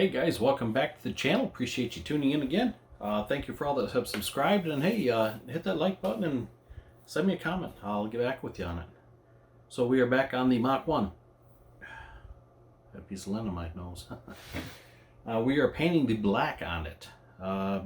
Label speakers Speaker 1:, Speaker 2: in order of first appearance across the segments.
Speaker 1: Hey guys, welcome back to the channel. Appreciate you tuning in again. Thank you for all that have subscribed, and hey, hit that like button and send me a comment. I'll get back with you on it. So we are back on the MACH1. Got a piece of lint on my nose. We are painting the black on it. I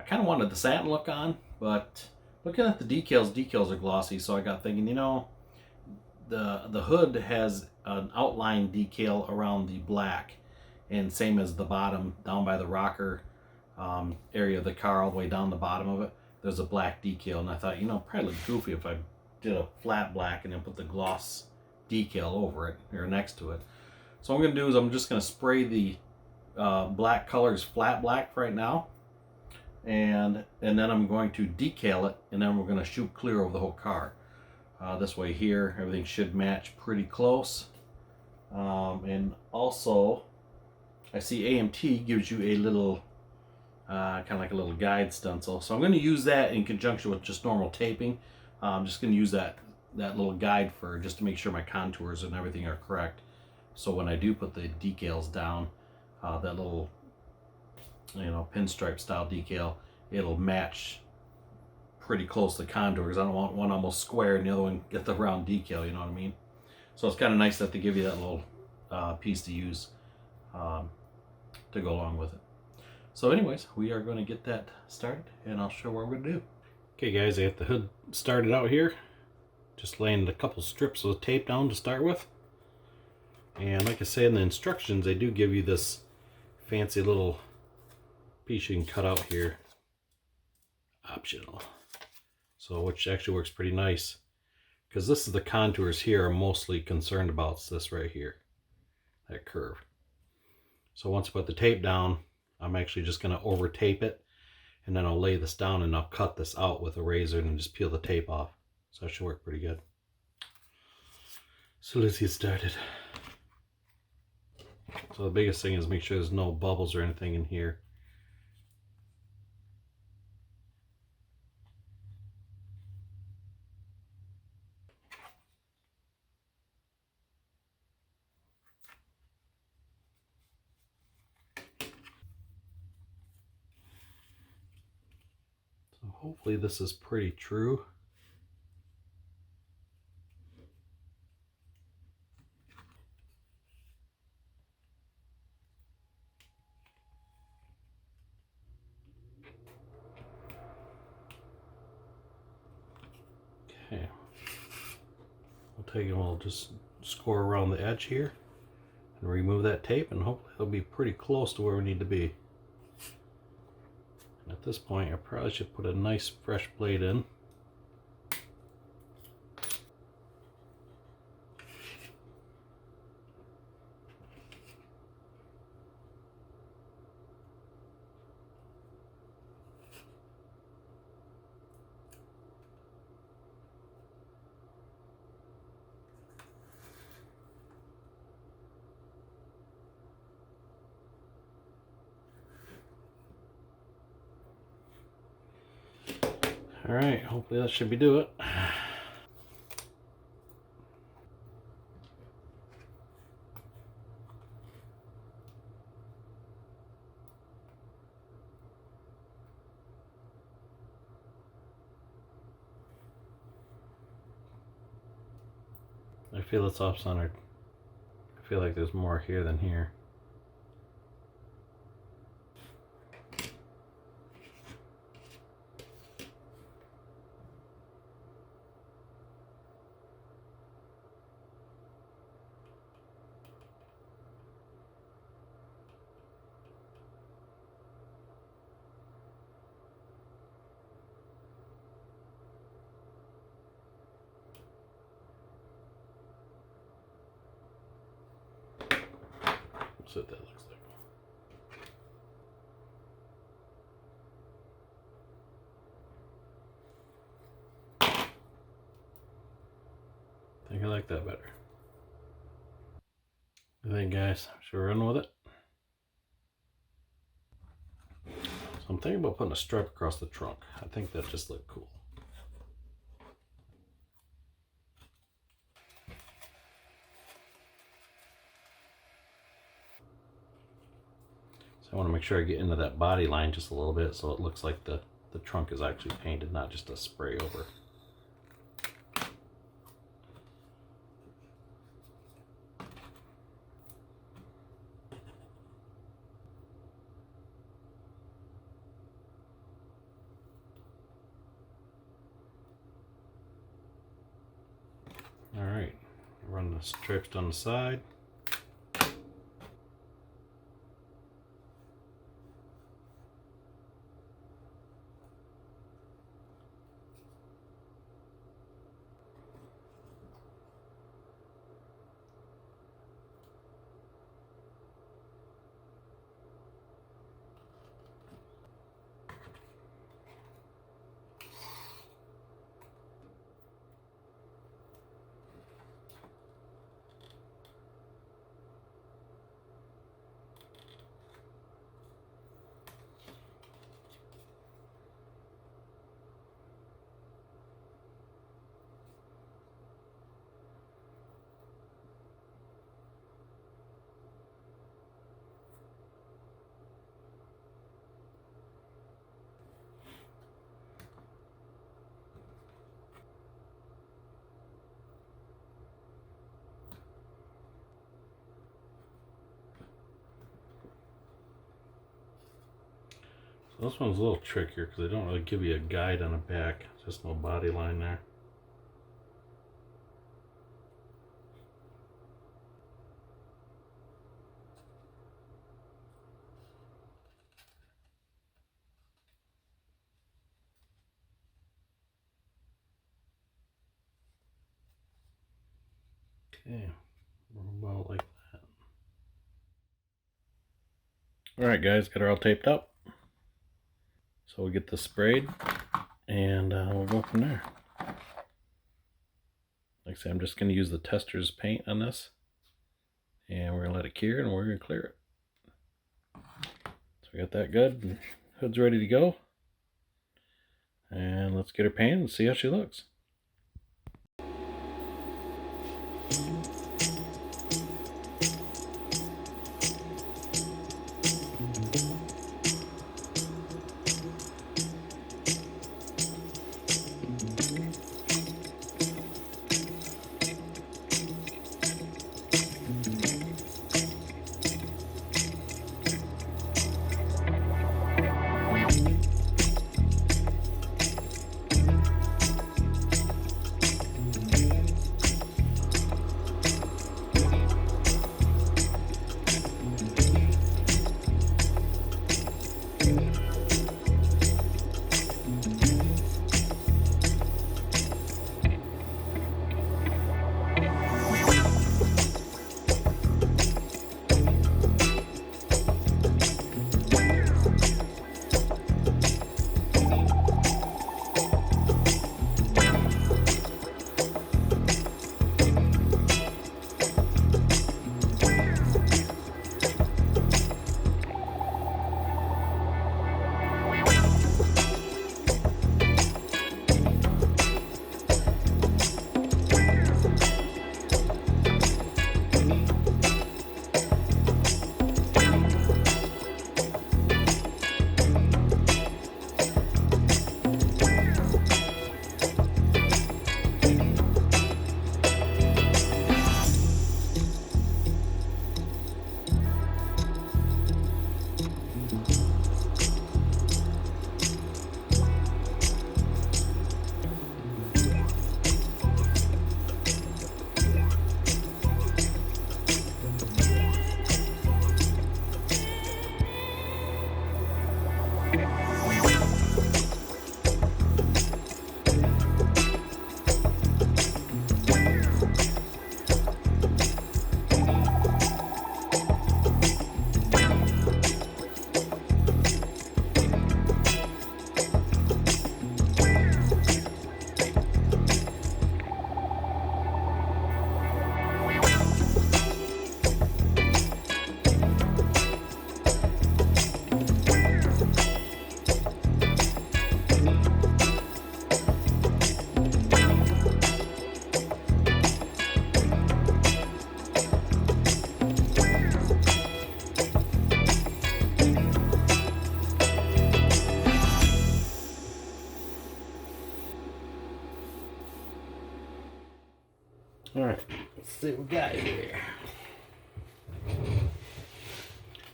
Speaker 1: kind of wanted the satin look on, but looking at the decals are glossy, so I got thinking, you know, the hood has an outline decal around the black, and same as the bottom down by the rocker area of the car, all the way down the bottom of it, there's a black decal. And I thought, you know, probably look goofy if I did a flat black and then put the gloss decal over it or next to it. So what I'm going to do is I'm just going to spray the black colors flat black right now, and then I'm going to decal it, and then we're going to shoot clear over the whole car. This way here everything should match pretty close. And also I see AMT gives you a little kind of like a little guide stencil, so I'm going to use that in conjunction with just normal taping. I'm just going to use that little guide for just to make sure my contours and everything are correct, so when I do put the decals down, that little, you know, pinstripe style decal, it'll match pretty close to the contours. I don't want one almost square and the other one get the round decal, you know what I mean? So it's kind of nice that they give you that little piece to use to go along with it. So anyways, we are going to get that started, and I'll show what we're going to do. Okay guys, I got the hood started out here. Just laying a couple strips of tape down to start with. And like I say in the instructions, they do give you this fancy little piece you can cut out here. Optional. So which actually works pretty nice, because this is the contours here I'm mostly concerned about. It's this right here, that curve. So once I put the tape down, I'm actually just going to over tape it, and then I'll lay this down and I'll cut this out with a razor and just peel the tape off. So that should work pretty good. So let's get started. So the biggest thing is make sure there's no bubbles or anything in here. So hopefully this is pretty true. Okay, we'll take and we'll just score around the edge here and remove that tape, and hopefully it'll be pretty close to where we need to be. And at this point I probably should put a nice fresh blade in. Alright, hopefully that should do it. I feel it's off-centered. I feel like there's more here than here. That's what that looks like. I think I like that better. What do you think, guys? Should we run with it? So I'm thinking about putting a stripe across the trunk. I think that just looked cool. So I want to make sure I get into that body line just a little bit so it looks like the trunk is actually painted, not just a spray over. All right, run the strips down the side. This one's a little trickier because they don't really give you a guide on the back, just no body line there. Okay, about like that. Alright guys, got her all taped up. So we'll get this sprayed and we'll go from there. Like I said, I'm just going to use the tester's paint on this. And we're going to let it cure and we're going to clear it. So we got that good. Hood's ready to go. And let's get her painted and see how she looks. Alright, let's see what we got here.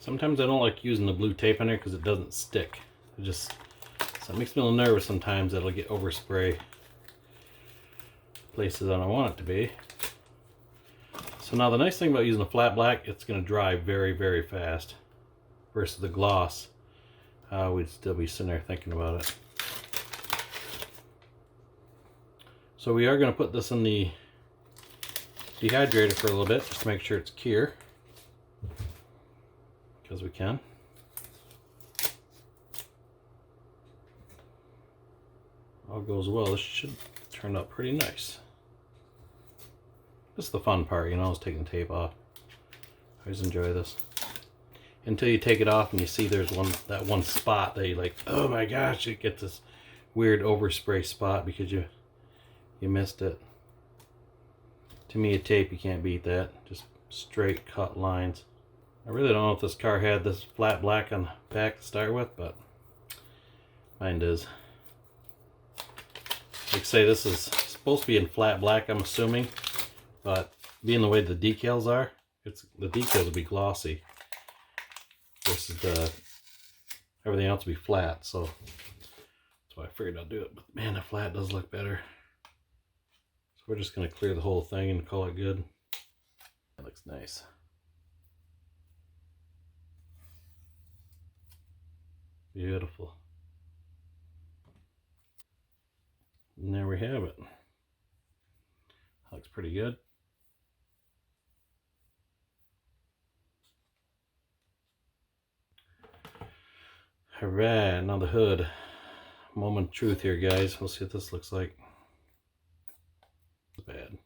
Speaker 1: Sometimes I don't like using the blue tape on there because it doesn't stick. So it makes me a little nervous sometimes that it'll get overspray places I don't want it to be. So now the nice thing about using a flat black, it's going to dry very, very fast versus the gloss. We'd still be sitting there thinking about it. So we are going to put this in the dehydrator for a little bit just to make sure it's cure, because we can. All goes well, this should turn out pretty nice. This is the fun part, you know, is taking the tape off. I always enjoy this. Until you take it off and you see there's that one spot that you're like, oh my gosh, it gets this weird overspray spot because you missed it. To me, a tape, you can't beat that. Just straight cut lines. I really don't know if this car had this flat black on the back to start with, but mine does. Like I say, this is supposed to be in flat black, I'm assuming, but being the way the decals are, the decals will be glossy. This is everything else will be flat, so that's why I figured I'd do it. But man, the flat does look better. So we're just going to clear the whole thing and call it good. That looks nice. Beautiful. And there we have it. Looks pretty good. Alright, now the hood. Moment of truth here, guys. We'll see what this looks like. It's bad.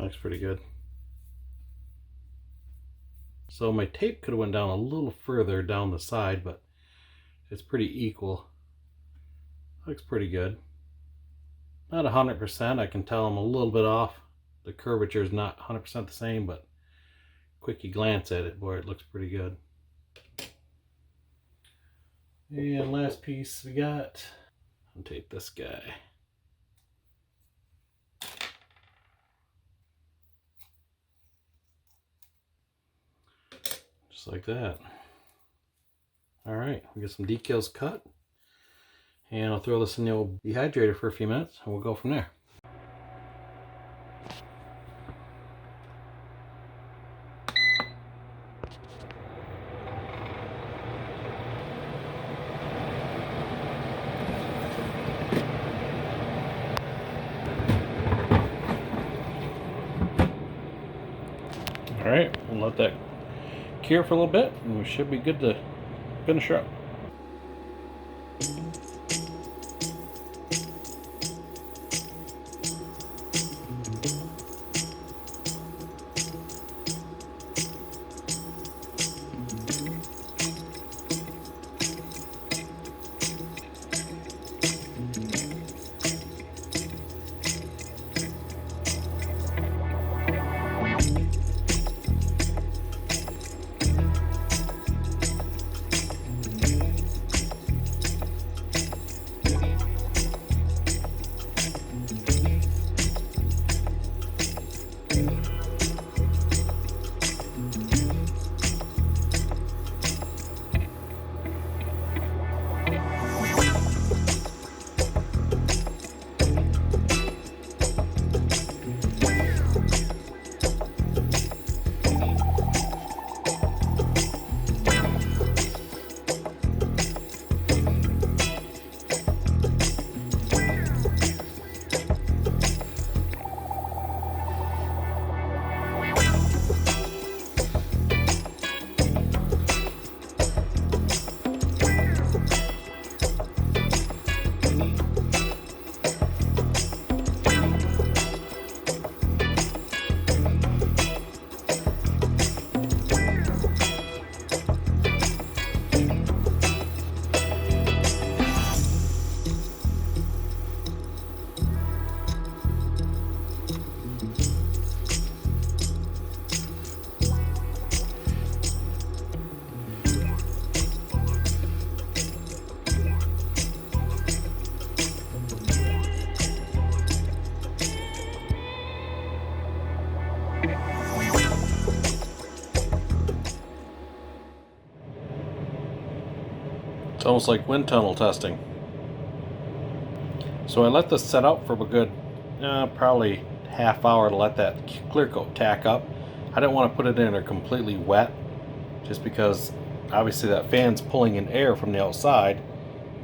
Speaker 1: Looks pretty good. So my tape could have went down a little further down the side, but it's pretty equal. Looks pretty good. Not 100%. I can tell I'm a little bit off. The curvature is not 100% the same, but quickie glance at it, boy, it looks pretty good. And last piece we got. I'll tape this guy. Just like that. Alright, we get some decals cut. And I'll throw this in the old dehydrator for a few minutes and we'll go from there. Alright, we'll let that cure for a little bit and we should be good to finish her up. almost like wind tunnel testing. So I let this set out for a good probably half hour to let that clear coat tack up. I didn't want to put it in there completely wet, just because obviously that fan's pulling in air from the outside.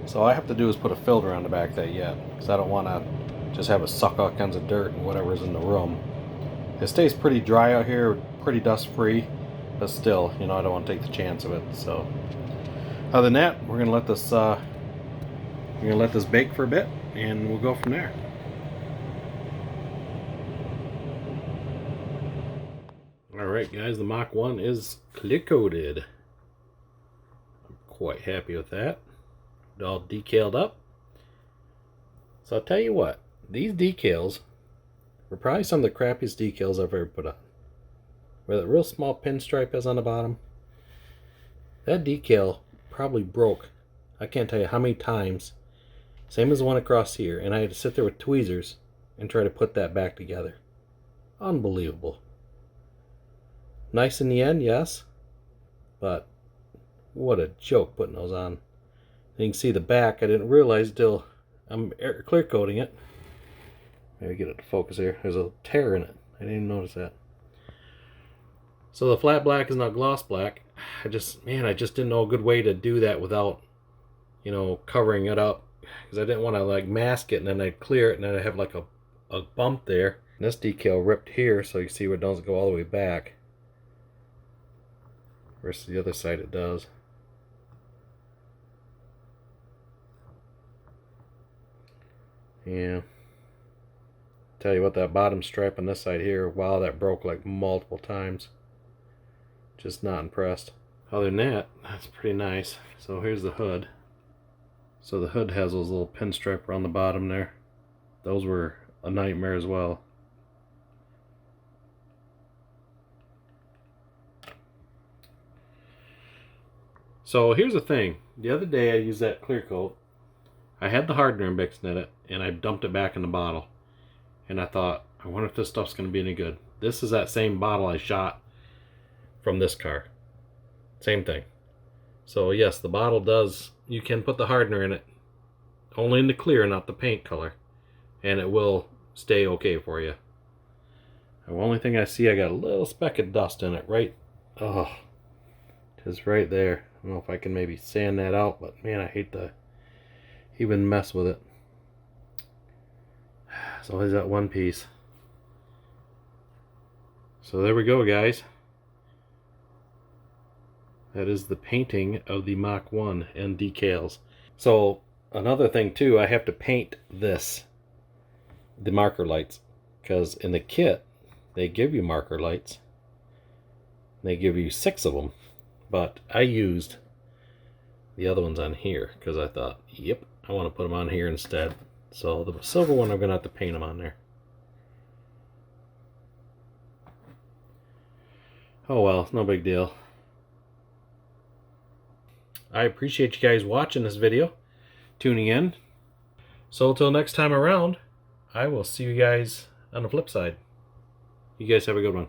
Speaker 1: So all I have to do is put a filter on the back of that yet, because I don't want to just have it suck all kinds of dirt and whatever's in the room. It stays pretty dry out here, pretty dust free, but still, you know, I don't want to take the chance of it. So other than that, we're gonna let this bake for a bit, and we'll go from there. Alright guys, the Mach 1 is clear coated. I'm quite happy with that. All decaled up. So I'll tell you what, these decals were probably some of the crappiest decals I've ever put on. Where that real small pinstripe is on the bottom, that decal probably broke, I can't tell you how many times. Same as the one across here, and I had to sit there with tweezers and try to put that back together. Unbelievable. Nice in the end, yes, but what a joke putting those on. You can see the back. I didn't realize till I'm clear coating it. Maybe get it to focus here. There's a tear in it. I didn't even notice that. So the flat black is now gloss black. I just didn't know a good way to do that without, you know, covering it up, because I didn't want to like mask it and then I'd clear it and then I'd have like a bump there. And this decal ripped here, so you see where it doesn't go all the way back. Versus the other side it does. Yeah. Tell you what, that bottom stripe on this side here, wow, that broke like multiple times. Just not impressed. Other than that, that's pretty nice. So here's the hood. So the hood has those little pinstripe around the bottom there. Those were a nightmare as well. So here's the thing. The other day I used that clear coat. I had the hardener mixed in it, and I dumped it back in the bottle. And I thought, I wonder if this stuff's going to be any good. This is that same bottle I shot from this car. Same thing. So yes, the bottle does, you can put the hardener in it. Only in the clear, not the paint color. And it will stay okay for you. The only thing I see, I got a little speck of dust in it, right? Oh, just right there. I don't know if I can maybe sand that out, but man, I hate to even mess with it. So there's that one piece. So there we go, guys. That is the painting of the Mach 1 and decals. So another thing too, I have to paint this, the marker lights, because in the kit they give you marker lights. They give you 6 of them, but I used the other ones on here because I thought, yep, I want to put them on here instead. So the silver one, I'm going to have to paint them on there. Oh well, it's no big deal. I appreciate you guys watching this video, tuning in. So until next time around, I will see you guys on the flip side. You guys have a good one.